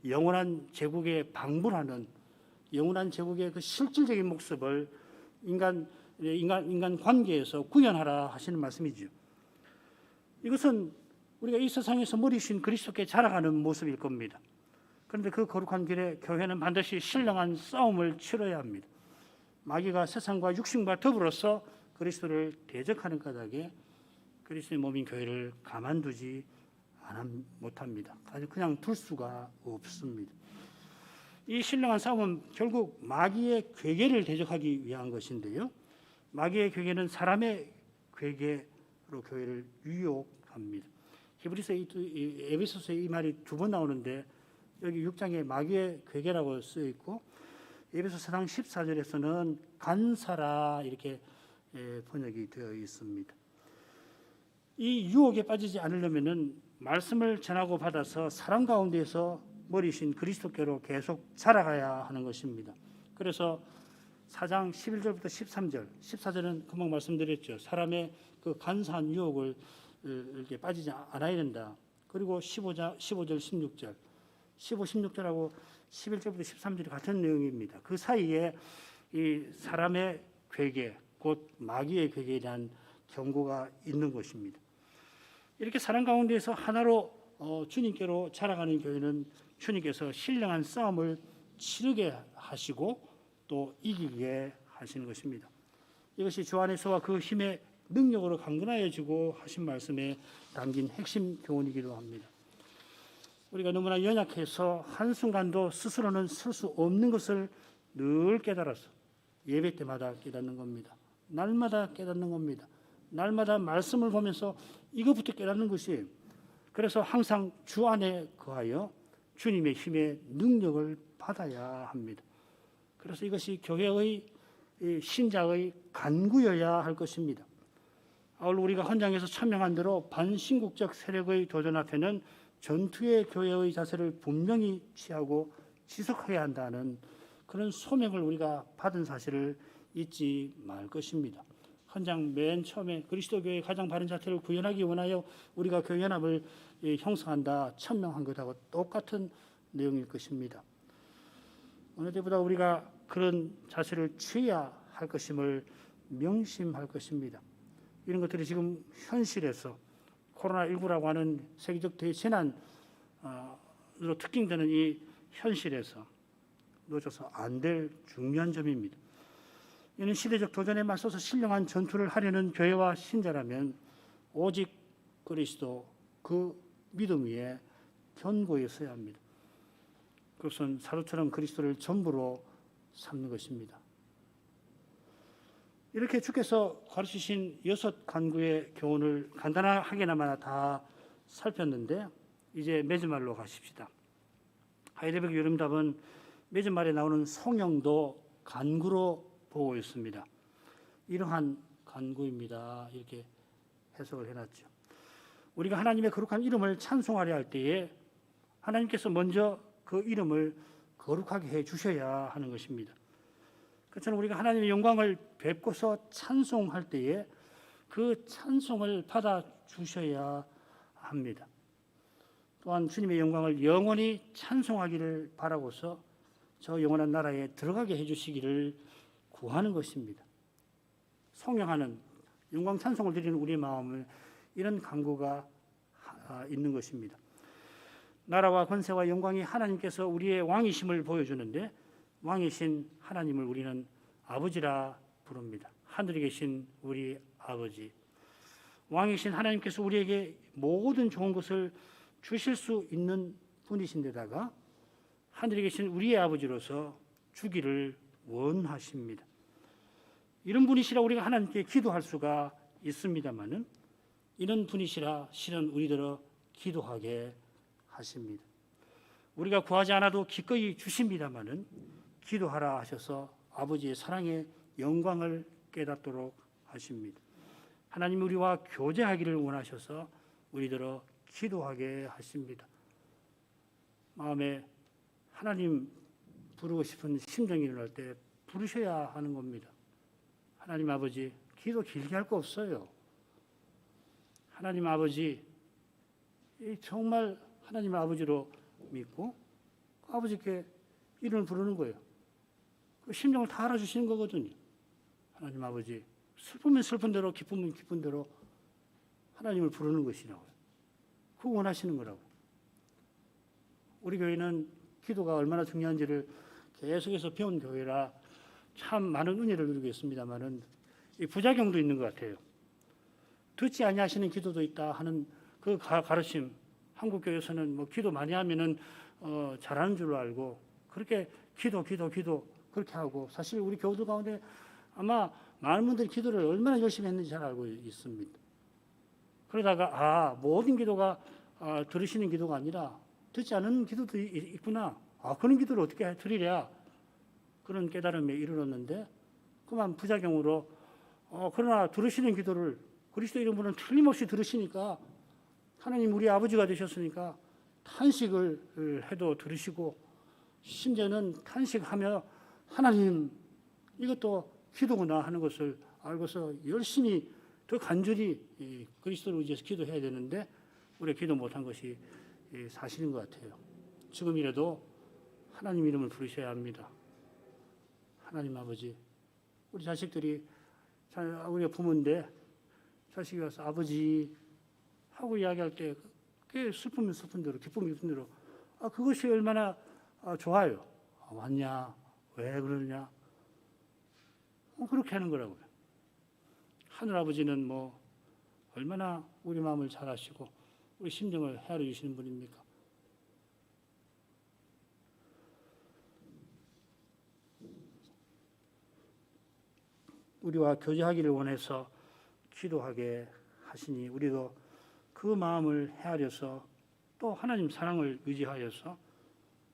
[SPEAKER 1] 영원한 제국에 방불하는, 영원한 제국의 그 실질적인 모습을 인간 관계에서 구현하라 하시는 말씀이죠. 이것은 우리가 이 세상에서 머리신 그리스도께 자라가는 모습일 겁니다. 그런데 그 거룩한 길에 교회는 반드시 신령한 싸움을 치러야 합니다. 마귀가 세상과 육신과 더불어서 그리스도를 대적하는 까닭에 그리스도의 몸인 교회를 가만두지 못합니다. 아주 그냥 둘 수가 없습니다. 이 신령한 싸움은 결국 마귀의 괴계를 대적하기 위한 것인데요. 마귀의 괴계는 사람의 괴계로 교회를 유혹합니다. 히브리서 에베소서에 이 말이 두 번 나오는데 여기 6장에 마귀의 괴계라고 쓰여 있고 에베소 4장 14절에서는 간사라 이렇게 번역이 되어 있습니다. 이 유혹에 빠지지 않으려면은 말씀을 전하고 받아서 사람 가운데에서 머리신 그리스도께로 계속 자라가야 하는 것입니다. 그래서 4장 11절부터 13절, 14절은 금방 말씀드렸죠. 사람의 그 간사한 유혹을 이렇게 빠지지 않아야 된다. 그리고 15절, 16절, 15, 16절하고 11절부터 13절이 같은 내용입니다. 그 사이에 이 사람의 괴계, 곧 마귀의 괴계에 대한 경고가 있는 것입니다. 이렇게 사람 가운데에서 하나로 주님께로 자라가는 교회는 주님께서 신령한 싸움을 치르게 하시고 또 이기게 하시는 것입니다. 이것이 주 안에서와 그 힘의 능력으로 강건하여지고 하신 말씀에 담긴 핵심 교훈이기도 합니다. 우리가 너무나 연약해서 한순간도 스스로는 설 수 없는 것을 늘 깨달아서 예배 때마다 깨닫는 겁니다. 날마다 깨닫는 겁니다. 날마다 말씀을 보면서 이것부터 깨닫는 것이에요. 그래서 항상 주 안에 거하여 주님의 힘의 능력을 받아야 합니다. 그래서 이것이 교회의 신자의 간구여야 할 것입니다. 오늘 우리가 헌장에서 천명한 대로 반신국적 세력의 도전 앞에는 전투의 교회의 자세를 분명히 취하고 지속해야 한다는 그런 소명을 우리가 받은 사실을 잊지 말 것입니다. 헌장 맨 처음에 그리스도 교회의 가장 바른 자태를 구현하기 원하여 우리가 교회 연합을 형성한다 천명한 것하고 똑같은 내용일 것입니다. 어느 때보다 우리가 그런 자세를 취해야 할 것임을 명심할 것입니다. 이런 것들이 지금 현실에서 코로나19라고 하는 세계적 대재난으로 특징되는 이 현실에서 놓쳐서 안 될 중요한 점입니다. 이는 시대적 도전에 맞서서 신령한 전투를 하려는 교회와 신자라면 오직 그리스도 그 믿음 위에 견고히 서야 합니다. 그것은 사도처럼 그리스도를 전부로 삼는 것입니다. 이렇게 주께서 가르치신 6 간구의 교훈을 간단하게나마 다 살폈는데 이제 매주말로 가십시다. 하이델베르크 요름답은 매주말에 나오는 성령도 간구로 보고 있습니다. 이러한 간구입니다. 이렇게 해석을 해놨죠. 우리가 하나님의 거룩한 이름을 찬송하려 할 때에 하나님께서 먼저 그 이름을 거룩하게 해 주셔야 하는 것입니다. 그처럼 우리가 하나님의 영광을 뵙고서 찬송할 때에 그 찬송을 받아 주셔야 합니다. 또한 주님의 영광을 영원히 찬송하기를 바라고서 저 영원한 나라에 들어가게 해주시기를 구하는 것입니다. 성령하는 영광 찬송을 드리는 우리의 마음을 이런 간구가 있는 것입니다. 나라와 권세와 영광이 하나님께서 우리의 왕이심을 보여주는데 왕이신 하나님을 우리는 아버지라 부릅니다. 하늘에 계신 우리 아버지, 왕이신 하나님께서 우리에게 모든 좋은 것을 주실 수 있는 분이신데다가 하늘에 계신 우리의 아버지로서 주기를 원하십니다. 이런 분이시라 우리가 하나님께 기도할 수가 있습니다마는 이런 분이시라 실은 우리들어 기도하게 하십니다. 우리가 구하지 않아도 기꺼이 주십니다마는 기도하라 하셔서 아버지의 사랑의 영광을 깨닫도록 하십니다. 하나님 우리와 교제하기를 원하셔서 우리들어 기도하게 하십니다. 마음에 하나님 부르고 싶은 심정이 일어날 때 부르셔야 하는 겁니다. 하나님 아버지, 기도 길게 할 거 없어요. 하나님 아버지, 정말 하나님 아버지로 믿고 아버지께 이름을 부르는 거예요. 그 심정을 다 알아주시는 거거든요. 하나님 아버지, 슬프면 슬픈 대로, 기쁘면 기쁜 대로 하나님을 부르는 것이라고요. 그거 원하시는 거라고요. 우리 교회는 기도가 얼마나 중요한지를 계속해서 배운 교회라 참 많은 은혜를 누리고 있습니다만은 이 부작용도 있는 것 같아요. 듣지 아니하시는 기도도 있다 하는 그 가르침, 한국 교회에서는 뭐 기도 많이 하면은 잘하는 줄로 알고 그렇게 기도 그렇게 하고 사실 우리 교우들 가운데 아마 많은 분들이 기도를 얼마나 열심히 했는지 잘 알고 있습니다. 그러다가 모든 기도가 들으시는 기도가 아니라 듣지 않은 기도도 있구나. 그런 기도를 어떻게 드리랴. 그런 깨달음에 이르렀는데 그만 부작용으로 그러나 들으시는 기도를 그리스도 이름으로는 틀림없이 들으시니까 하나님 우리 아버지가 되셨으니까 탄식을 해도 들으시고 심지어는 탄식하며 하나님 이것도 기도구나 하는 것을 알고서 열심히 더 간절히 그리스도를 의지해서 기도해야 되는데 우리가 기도 못한 것이 사실인 것 같아요. 지금이라도 하나님 이름을 부르셔야 합니다. 하나님 아버지, 우리 자식들이 우리가 부모인데 자식이 와서 아버지 하고 이야기할 때 그게 슬프면 슬픈 대로 기쁘면 기쁜 대로 그것이 얼마나 좋아요. 왔냐? 왜 그러냐? 그렇게 하는 거라고요. 하늘아버지는 뭐 얼마나 우리 마음을 잘 아시고 우리 심정을 헤아려 주시는 분입니까? 우리와 교제하기를 원해서 기도하게 하시니 우리도 그 마음을 헤아려서 또 하나님 사랑을 의지하여서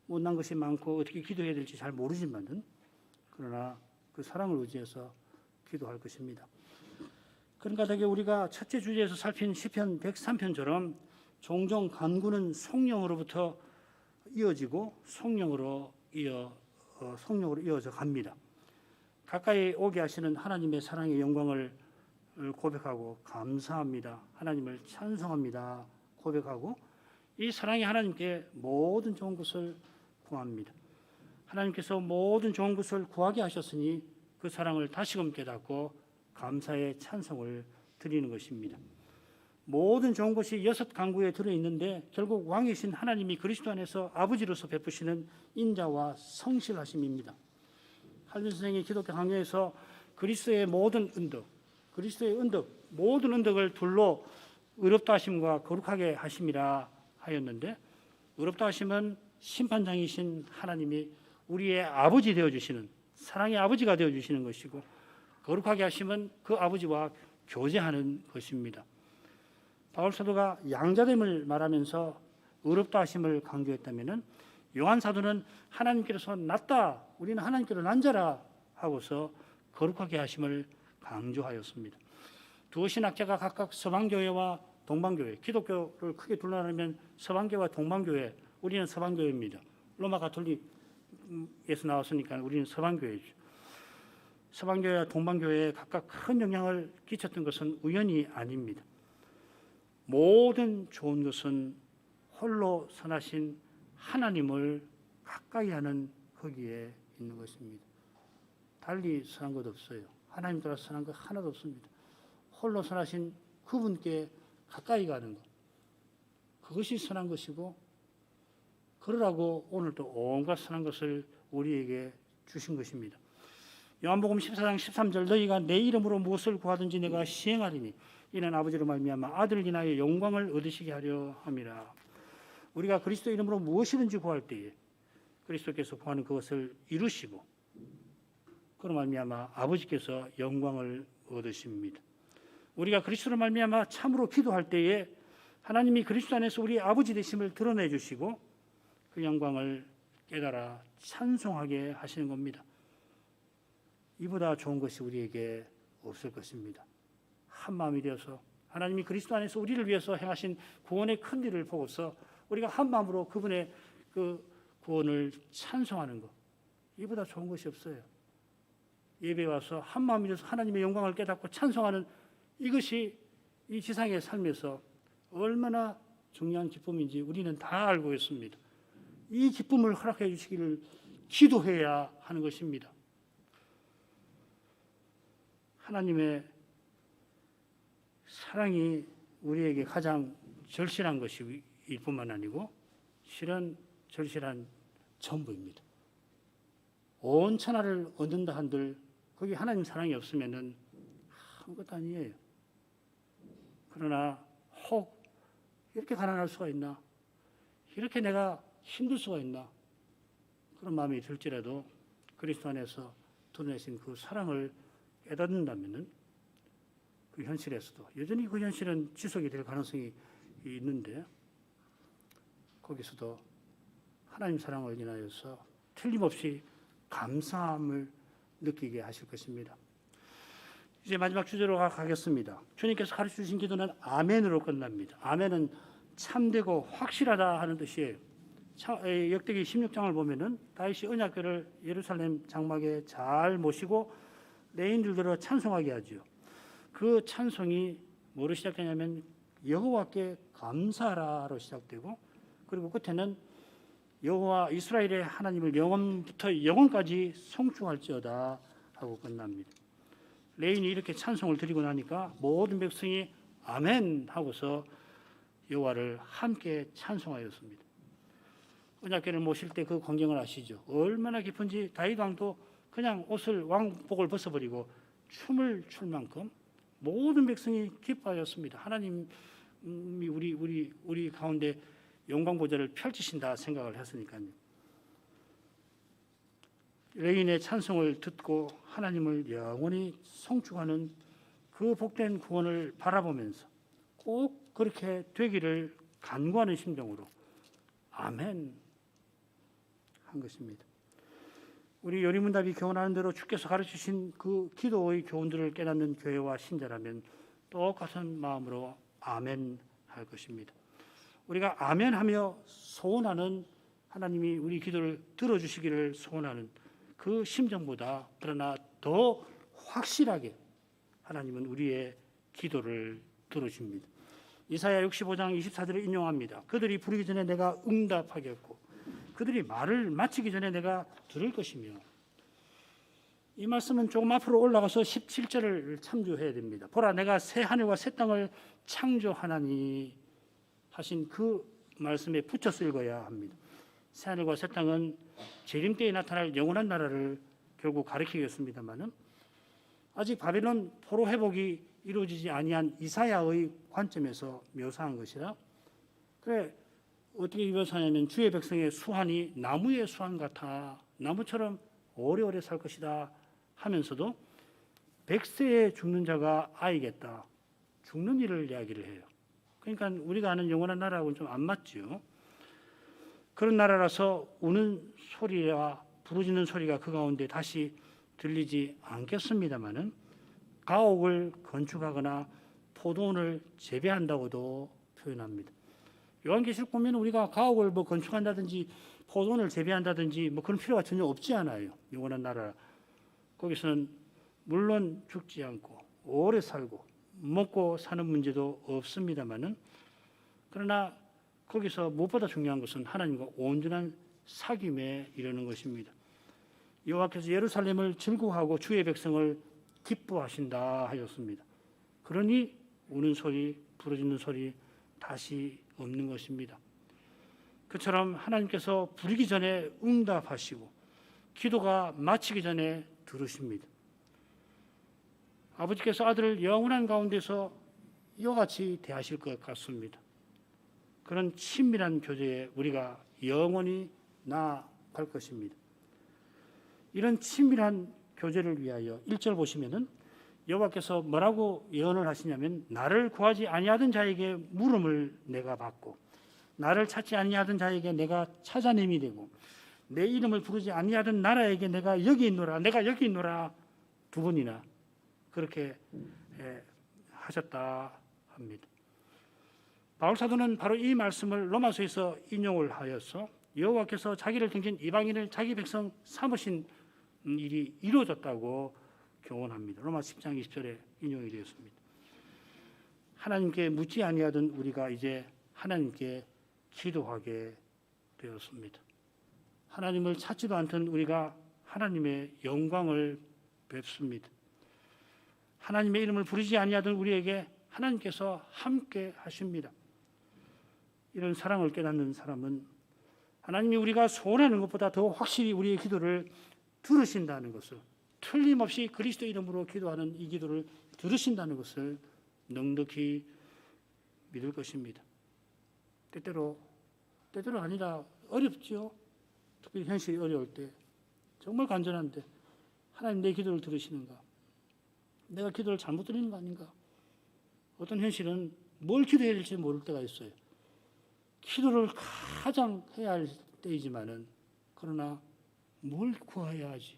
[SPEAKER 1] 못난 것이 많고 어떻게 기도해야 될지 잘 모르지만은 그러나 그 사랑을 의지해서 기도할 것입니다. 그러니까 되게 우리가 첫째 주제에서 살핀 시편 103편처럼 종종 간구는 성령으로부터 이어지고 성령으로 이어져 갑니다. 가까이 오게 하시는 하나님의 사랑의 영광을 고백하고 감사합니다. 하나님을 찬송합니다. 고백하고 이 사랑의 하나님께 모든 좋은 것을 구합니다. 하나님께서 모든 좋은 것을 구하게 하셨으니 그 사랑을 다시금 깨닫고 감사의 찬송을 드리는 것입니다. 모든 좋은 것이 6 간구에 들어있는데 결국 왕이신 하나님이 그리스도 안에서 아버지로서 베푸시는 인자와 성실하심입니다. 할빈 선생이 기독교 강요에서 그리스도의 모든 은덕, 모든 은덕을 둘로 의롭다 하심과 거룩하게 하심이라 하였는데 의롭다 하심은 심판장이신 하나님이 우리의 아버지 되어주시는 사랑의 아버지가 되어주시는 것이고 거룩하게 하심은 그 아버지와 교제하는 것입니다. 바울 사도가 양자됨을 말하면서 의롭다 하심을 강조했다면 요한 사도는 하나님께로서 낫다, 우리는 하나님께로 난 자라 하고서 거룩하게 하심을 강조하였습니다. 두 신학자가 각각 서방교회와 동방교회, 기독교를 크게 둘로 나누면 서방교회와 동방교회, 우리는 서방교회입니다. 로마 가톨릭에서 나왔으니까 우리는 서방교회죠. 서방교회와 동방교회에 각각 큰 영향을 끼쳤던 것은 우연이 아닙니다. 모든 좋은 것은 홀로 선하신 하나님을 가까이 하는 거기에 있는 것입니다. 달리 선한 것 없어요. 하나님 따라 선한 것 하나도 없습니다. 홀로 선하신 그분께 가까이 가는 것. 그것이 선한 것이고, 그러라고 오늘 또 온갖 선한 것을 우리에게 주신 것입니다. 요한복음 14장 13절 너희가 내 이름으로 무엇을 구하든지 내가 시행하리니 이는 아버지로 말미암아 아들을 인하여 영광을 얻으시게 하려 함이라. 우리가 그리스도 이름으로 무엇이든지 구할 때에 그리스도께서 구하는 그것을 이루시고 그로 말미암아 아버지께서 영광을 얻으십니다. 우리가 그리스도로 말미암아 참으로 기도할 때에 하나님이 그리스도 안에서 우리 아버지 되심을 드러내 주시고 그 영광을 깨달아 찬송하게 하시는 겁니다. 이보다 좋은 것이 우리에게 없을 것입니다. 한 마음이 되어서 하나님이 그리스도 안에서 우리를 위해서 행하신 구원의 큰 일을 보고서 우리가 한 마음으로 그분의 그 구원을 찬송하는 것, 이보다 좋은 것이 없어요. 예배에 와서 한 마음이 되어서 하나님의 영광을 깨닫고 찬송하는 이것이 이 지상의 삶에서 얼마나 중요한 기쁨인지 우리는 다 알고 있습니다. 이 기쁨을 허락해 주시기를 기도해야 하는 것입니다. 하나님의 사랑이 우리에게 가장 절실한 것일 뿐만 아니고 실은 절실한 전부입니다. 온 천하를 얻는다 한들 거기 하나님 사랑이 없으면은 아무것도 아니에요. 그러나 혹 이렇게 가난할 수가 있나? 이렇게 내가 힘들 수가 있나? 그런 마음이 들지라도 그리스도 안에서 드러내신 그 사랑을 깨닫는다면은 그 현실에서도 여전히 그 현실은 지속이 될 가능성이 있는데 거기서도 하나님 사랑을 인하여서 틀림없이 감사함을 느끼게 하실 것입니다. 이제 마지막 주제로 가겠습니다. 주님께서 가르쳐 주신 기도는 아멘으로 끝납니다. 아멘은 참되고 확실하다 하는 뜻이에요. 역대기 16장을 보면은 다윗이 언약궤를 예루살렘 장막에 잘 모시고 레인들들어 찬송하게 하죠. 그 찬송이 뭐로 시작되냐면 여호와께 감사하라로 시작되고 그리고 끝에는 여호와 이스라엘의 하나님을 영원부터 영원까지 송축할지어다 하고 끝납니다. 레인이 이렇게 찬송을 드리고 나니까 모든 백성이 아멘 하고서 여호와를 함께 찬송하였습니다. 언약궤를 모실 때 그 광경을 아시죠? 얼마나 깊은지 다윗 왕도 그냥 옷을 왕복을 벗어버리고 춤을 출 만큼 모든 백성이 기뻐하였습니다. 하나님이 우리 가운데 영광 보좌를 펼치신다 생각을 했으니까요. 레인의 찬송을 듣고 하나님을 영원히 송축하는 그 복된 구원을 바라보면서 꼭 그렇게 되기를 간구하는 심정으로 아멘 한 것입니다. 우리 요리문답이 교훈하는 대로 주께서 가르치신 그 기도의 교훈들을 깨닫는 교회와 신자라면 똑같은 마음으로 아멘 할 것입니다. 우리가 아멘하며 소원하는 하나님이 우리 기도를 들어주시기를 소원하는 그 심정보다 그러나 더 확실하게 하나님은 우리의 기도를 들어주십니다. 이사야 65장 24절을 인용합니다. 그들이 부르기 전에 내가 응답하겠고 그들이 말을 마치기 전에 내가 들을 것이며 이 말씀은 조금 앞으로 올라가서 17절을 참조해야 됩니다. 보라 내가 새 하늘과 새 땅을 창조하나니 하신 그 말씀에 붙여서 읽어야 합니다. 새 하늘과 새 땅은 재림 때에 나타날 영원한 나라를 결국 가리키겠습니다만은 아직 바벨론 포로 회복이 이루어지지 아니한 이사야의 관점에서 묘사한 것이라 그래 어떻게 묘사하냐면 주의 백성의 수환이 나무의 수환 같아 나무처럼 오래오래 살 것이다 하면서도 100세에 죽는 자가 아이겠다 죽는 일을 이야기를 해요. 그러니까 우리가 아는 영원한 나라하고는 좀 안 맞죠. 그런 나라라서 우는 소리와 부르짖는 소리가 그 가운데 다시 들리지 않겠습니다마는 가옥을 건축하거나 포도원을 재배한다고도 표현합니다. 요한계시록 보면 우리가 가옥을 건축한다든지 포도원을 재배한다든지 그런 필요가 전혀 없지 않아요. 영원한 나라 거기서는 물론 죽지 않고 오래 살고 먹고 사는 문제도 없습니다마는 그러나 거기서 무엇보다 중요한 것은 하나님과 온전한 사귐에 이르는 것입니다. 여호와께서 예루살렘을 즐거워하고 주의 백성을 기뻐하신다 하였습니다. 그러니 우는 소리, 부르짖는 소리 다시 없는 것입니다. 그처럼 하나님께서 부르기 전에 응답하시고 기도가 마치기 전에 들으십니다. 아버지께서 아들을 영원한 가운데서 이와 같이 대하실 것 같습니다. 그런 친밀한 교제에 우리가 영원히 나아갈 것입니다. 이런 친밀한 교제를 위하여 1절 보시면은 여호와께서 뭐라고 예언을 하시냐면 나를 구하지 아니하던 자에게 물음을 내가 받고 나를 찾지 아니하던 자에게 내가 찾아냄이 되고 내 이름을 부르지 아니하던 나라에게 내가 여기 있노라 내가 여기 있노라 두 번이나 그렇게 하셨다 합니다. 바울 사도는 바로 이 말씀을 로마서에서 인용을 하여서 여호와께서 자기를 등진 이방인을 자기 백성 삼으신 일이 이루어졌다고 교훈합니다. 로마 10장 20절에 인용이 되었습니다. 하나님께 묻지 아니하던 우리가 이제 하나님께 기도하게 되었습니다. 하나님을 찾지도 않던 우리가 하나님의 영광을 뵙습니다. 하나님의 이름을 부르지 아니하던 우리에게 하나님께서 함께 하십니다. 이런 사랑을 깨닫는 사람은 하나님이 우리가 소원하는 것보다 더 확실히 우리의 기도를 들으신다는 것을 틀림없이 그리스도 이름으로 기도하는 이 기도를 들으신다는 것을 넉넉히 믿을 것입니다. 때때로 아니라 어렵죠. 특별히 현실이 어려울 때 정말 간절한데 하나님 내 기도를 들으시는가? 내가 기도를 잘못 드리는 거 아닌가? 어떤 현실은 뭘 기도해야 될지 모를 때가 있어요. 기도를 가장 해야 할 때이지만은 그러나 뭘 구해야 하지?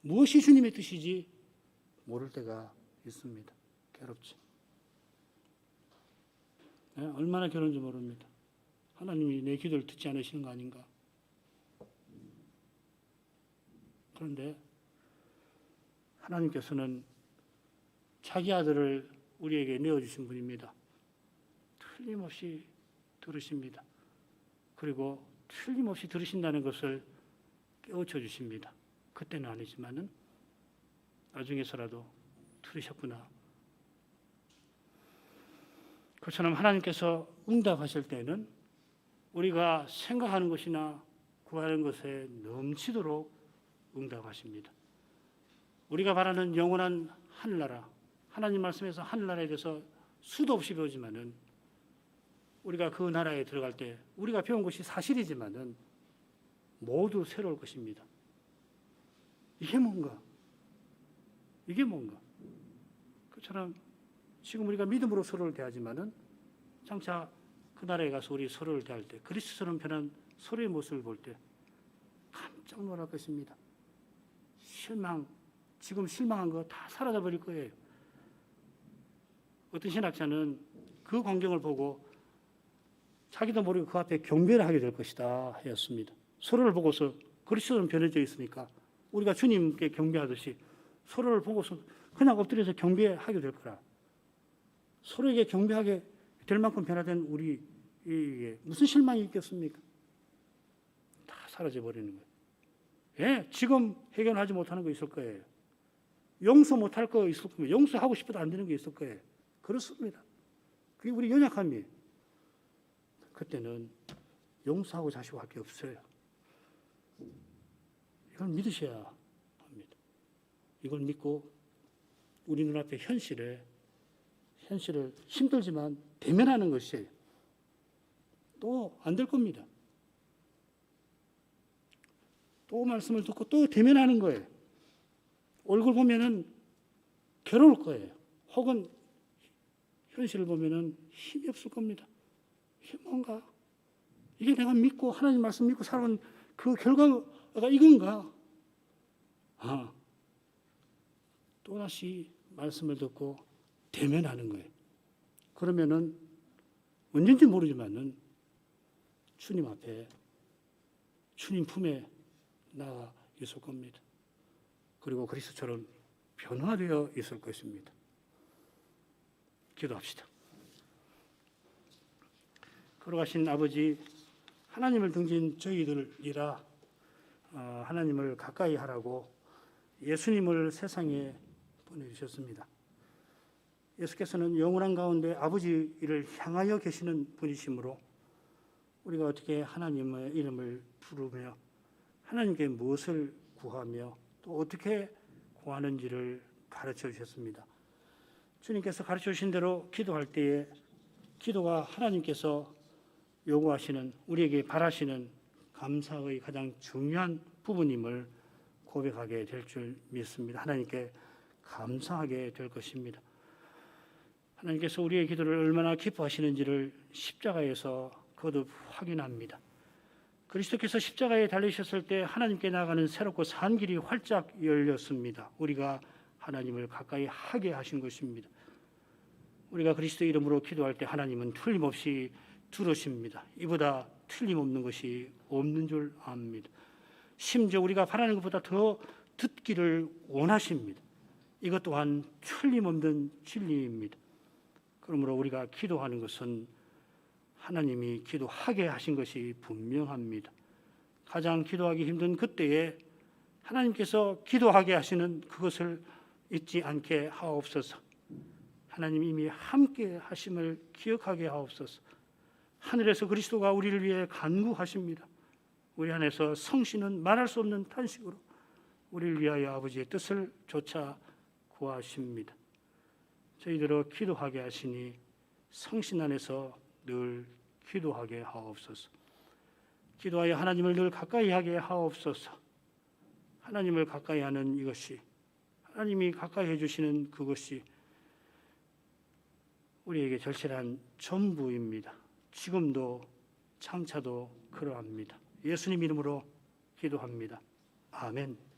[SPEAKER 1] 무엇이 주님의 뜻이지? 모를 때가 있습니다. 괴롭죠. 네, 얼마나 괴로운지 모릅니다. 하나님이 내 기도를 듣지 않으시는 거 아닌가? 그런데 하나님께서는 자기 아들을 우리에게 내어주신 분입니다. 틀림없이 들으십니다. 그리고 틀림없이 들으신다는 것을 깨우쳐 주십니다. 그때는 아니지만은 나중에서라도 들으셨구나. 그처럼 하나님께서 응답하실 때는 우리가 생각하는 것이나 구하는 것에 넘치도록 응답하십니다. 우리가 바라는 영원한 하늘나라, 하나님 말씀에서 하늘나라에 대해서 수도 없이 배우지만은 우리가 그 나라에 들어갈 때 우리가 배운 것이 사실이지만은 모두 새로울 것입니다. 이게 뭔가? 그처럼 지금 우리가 믿음으로 서로를 대하지만은 장차 그 나라에 가서 우리 서로를 대할 때 그리스도처럼 변한 서로의 모습을 볼 때 깜짝 놀랄 것입니다. 지금 실망한 거 다 사라져 버릴 거예요. 어떤 신학자는 그 광경을 보고 자기도 모르게 그 앞에 경배를 하게 될 것이다 하였습니다. 서로를 보고서 그리스도는 변해져 있으니까 우리가 주님께 경배하듯이 서로를 보고서 그냥 엎드려서 경배하게 될 거라. 서로에게 경배하게 될 만큼 변화된 우리에게 무슨 실망이 있겠습니까? 다 사라져 버리는 거예요. 예, 지금 해결하지 못하는 거 있을 거예요. 용서 못할 거 있을 겁니다. 용서하고 싶어도 안 되는 게 있을 거예요. 그렇습니다. 그게 우리 연약함이에요. 그때는 용서하고 자시고 할 게 없어요. 이걸 믿으셔야 합니다. 이걸 믿고 우리 눈앞에 현실을 힘들지만 대면하는 것이에요. 또 안 될 겁니다. 또 말씀을 듣고 또 대면하는 거예요. 얼굴 보면은 괴로울 거예요. 혹은 현실을 보면은 힘이 없을 겁니다. 이게 뭔가? 이게 내가 믿고 하나님 말씀 믿고 살아온 그 결과가 이건가? 또다시 말씀을 듣고 대면하는 거예요. 그러면은 언젠지 모르지만은 주님 앞에 주님 품에 나가 있을 겁니다. 그리고 그리스도처럼 변화되어 있을 것입니다. 기도합시다. 걸어가신 아버지, 하나님을 등진 저희들이라 하나님을 가까이 하라고 예수님을 세상에 보내주셨습니다. 예수께서는 영원한 가운데 아버지를 향하여 계시는 분이시므로 우리가 어떻게 하나님의 이름을 부르며 하나님께 무엇을 구하며 또 어떻게 구하는지를 가르쳐 주셨습니다. 주님께서 가르쳐 주신 대로 기도할 때에 기도가 하나님께서 요구하시는, 우리에게 바라시는 감사의 가장 중요한 부분임을 고백하게 될 줄 믿습니다. 하나님께 감사하게 될 것입니다. 하나님께서 우리의 기도를 얼마나 기뻐하시는지를 십자가에서 거듭 확인합니다. 그리스도께서 십자가에 달리셨을 때 하나님께 나아가는 새롭고 산 길이 활짝 열렸습니다. 우리가 하나님을 가까이 하게 하신 것입니다. 우리가 그리스도 이름으로 기도할 때 하나님은 틀림없이 들으십니다. 이보다 틀림없는 것이 없는 줄 압니다. 심지어 우리가 바라는 것보다 더 듣기를 원하십니다. 이것 또한 틀림없는 진리입니다. 그러므로 우리가 기도하는 것은 하나님이 기도하게 하신 것이 분명합니다. 가장 기도하기 힘든 그때에 하나님께서 기도하게 하시는 그것을 잊지 않게 하옵소서. 하나님 이미 함께 하심을 기억하게 하옵소서. 하늘에서 그리스도가 우리를 위해 간구하십니다. 우리 안에서 성신은 말할 수 없는 탄식으로 우리를 위하여 아버지의 뜻을 조차 구하십니다. 저희들을 기도하게 하시니 성신 안에서 늘 기도하게 하옵소서. 기도하여 하나님을 늘 가까이 하게 하옵소서. 하나님을 가까이 하는 이것이, 하나님이 가까이 해주시는 그것이 우리에게 절실한 전부입니다. 지금도 장차도 그러합니다. 예수님 이름으로 기도합니다. 아멘.